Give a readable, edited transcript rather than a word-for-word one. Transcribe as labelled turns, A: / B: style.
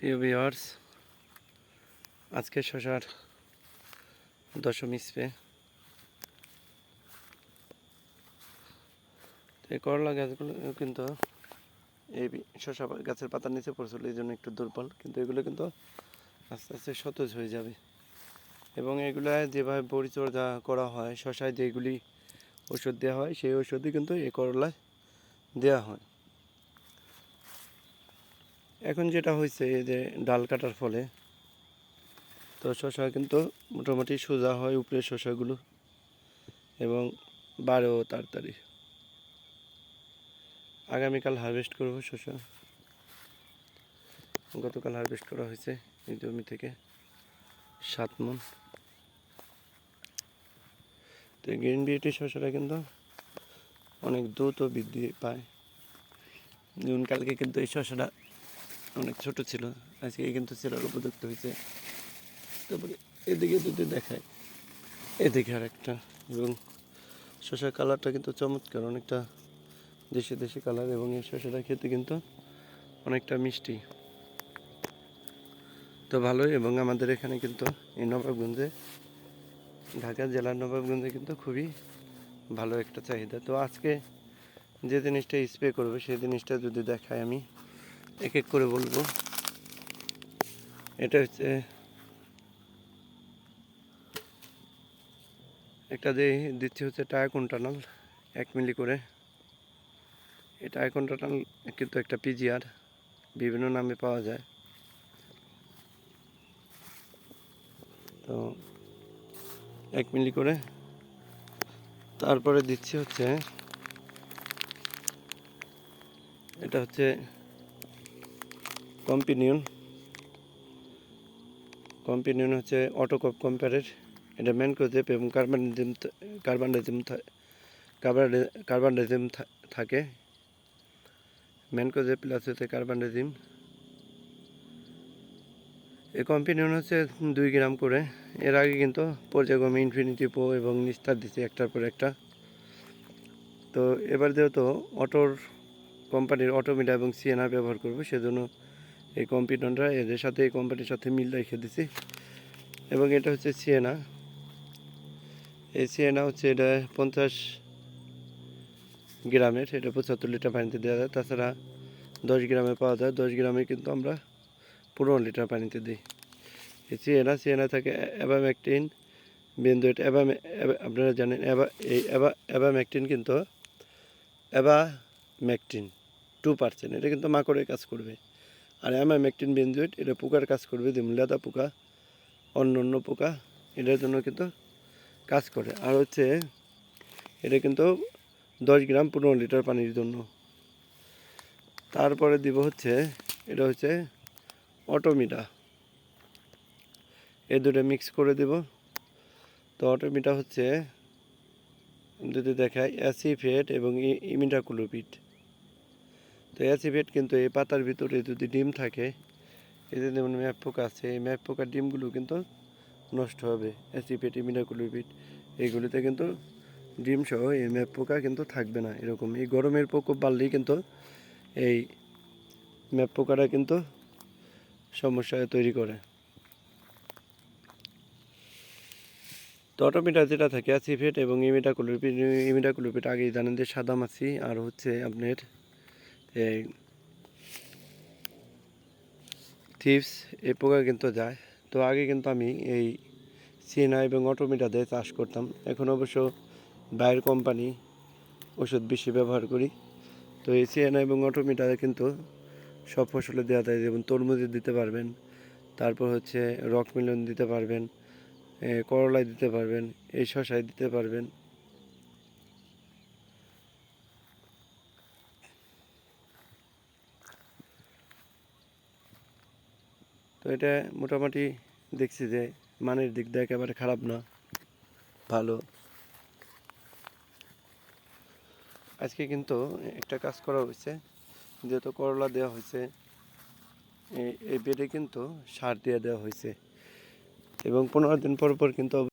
A: প্রিয় ভিউয়ার্স, আজকে শশার দশম স্প্রে। এই করলা গাছগুলো কিন্তু এই শশা গাছের পাতার নিচে পড়ছিল, এই জন্য একটু দুর্বল, কিন্তু এগুলো কিন্তু আস্তে আস্তে সতেজ হয়ে যাবে। এবং এগুলো যেভাবে পরিচর্যা করা হয়, শশায় যেগুলি ওষুধ দেওয়া হয় সেই ওষুধই কিন্তু এই করলায় দেওয়া হয়। এখন যেটা হয়েছে, এই যে ডাল কাটার ফলে তো শশা কিন্তু মোটামুটি সোজা হয় উপরের শশাগুলো, এবং বাড়েও তাড়াতাড়ি। আগামীকাল হারভেস্ট করব শশা। গতকাল হারভেস্ট করা হয়েছে এই জমি থেকে 7 মণ। তো গ্রিন বিউটি শসাটা কিন্তু অনেক দ্রুত বৃদ্ধি পায়। যেমন কালকে কিন্তু এই শসাটা অনেক ছোট ছিল, আজকে কিন্তু ছেলের উপযুক্ত হয়েছে। তারপরে এদিকে যদি দেখায়, এদিকে আর একটা, এবং শসার কালারটা কিন্তু চমৎকার, অনেকটা দেশি দেশি কালার, এবং এই শসাটা খেতে কিন্তু অনেকটা মিষ্টি। তো ভালোই। এবং আমাদের এখানে কিন্তু এই নবাবগঞ্জে, ঢাকা জেলার নবাবগঞ্জে কিন্তু খুবই ভালো একটা চাহিদা। তো আজকে যে জিনিসটা স্প্রে করবো সেই জিনিসটা যদি দেখাই, আমি এক এক করে বলবো। এটা হচ্ছে একটা যে দিচ্ছি হচ্ছে টায়াকন্টানাল 1 মিলি করে। এই টায়াকন্টানাল কিন্তু একটা পিজিআর, বিভিন্ন নামে পাওয়া যায়। তো 1 মিলি করে। তারপরে দিচ্ছি হচ্ছে, এটা হচ্ছে কম্পিনিয়ন হচ্ছে অটোকপ কোম্পানির। এটা ম্যানকোজেব এবং কার্বানডাজিম থাকে। ম্যানকোজেব প্লাস হচ্ছে কার্বানডাজিম। এই কম্পিনিয়ন হচ্ছে 2 গ্রাম করে। এর আগে কিন্তু পর্যায়ক্রমে ইনফিনিটি প্রো এবং নিস্তার দিচ্ছে একটার পর একটা। তো এবার যেহেতু কোম্পানির অটোমিটা এবং সিএনআর ব্যবহার করবো, সেজন্য এই কম্পিনিয়নটা এদের সাথে, এই কোম্পানির সাথে মিল রেখে দিছি। এবং এটা হচ্ছে সিএনা। এই সিএনা হচ্ছে এটা 50 গ্রামের, এটা 75 লিটার পানিতে দেওয়া যায়। তাছাড়া 10 গ্রামে পাওয়া যায়, 10 গ্রামে কিন্তু আমরা 15 লিটার পানিতে দিই। এই সিএনা থাকে অ্যাবামেকটিন, বেনজোয়েট। আপনারা জানেন এই অ্যাবামেকটিন কিন্তু অ্যাবামেকটিন 2%, এটা কিন্তু মাকড়ের কাজ করবে। আর অ্যাবামেকটিন বেনজোয়েট এটা পোকার কাজ করবে, যেমন লেদা পোকা, অন্য পোকা, এটার জন্য কিন্তু কাজ করে। আর হচ্ছে এটা কিন্তু 10 গ্রাম 15 লিটার পানির জন্য। তারপরে দিব হচ্ছে, এটা হচ্ছে অটোমিটা। এই দুটো মিক্স করে দেব। তো অটোমিটা হচ্ছে যদি দেখায় অ্যাসিফেট এবং ইমিডাক্লোপিড। তো অ্যাসিফেট কিন্তু এই পাতার ভিতরে যদি ডিম থাকে, এই যে যেমন ম্যাপ পোকা আছে, এই ম্যাপ পোকার ডিমগুলো কিন্তু নষ্ট হবে। অ্যাসিফেট, ইমিডাক্লোপিড এইগুলিতে কিন্তু ডিম সহ এই ম্যাপ পোকা কিন্তু থাকবে না। এরকম এই গরমের প্রকোপ বাড়লেই কিন্তু এই ম্যাপ পোকাটা কিন্তু সমস্যা তৈরি করে। তো অটোমিটা যেটা থাকে অ্যাসিফেট এবং ইমিডাক্লোপিড আগেই জানেন যে সাদামাছি আর হচ্ছে আপনার এই থিপস, এই পোকা কিন্তু যায়। তো আগে কিন্তু আমি এই সিএনআই এবং অটোমিটা দিয়ে চাষ করতাম। এখন অবশ্য বাইরের কোম্পানি ওষুধ বেশি ব্যবহার করি। তো এই সিএনআই এবং অটোমিটা কিন্তু সব ফসলে দেওয়া যায়, যেমন তরমুজে দিতে পারবেন, তারপর হচ্ছে রক মেলন দিতে পারবেন, করলায় দিতে পারবেন, এই শসায় দিতে পারবেন। তো এটা মোটামুটি দেখছি যে মানের দিক দিয়ে একেবারে খারাপ না, ভালো। আজকে কিন্তু একটা কাজ করা হয়েছে, যেহেতু করলা দেওয়া হয়েছে, এই বেডে কিন্তু সার দিয়ে দেওয়া হয়েছে, এবং 15 দিন পর পর কিন্তু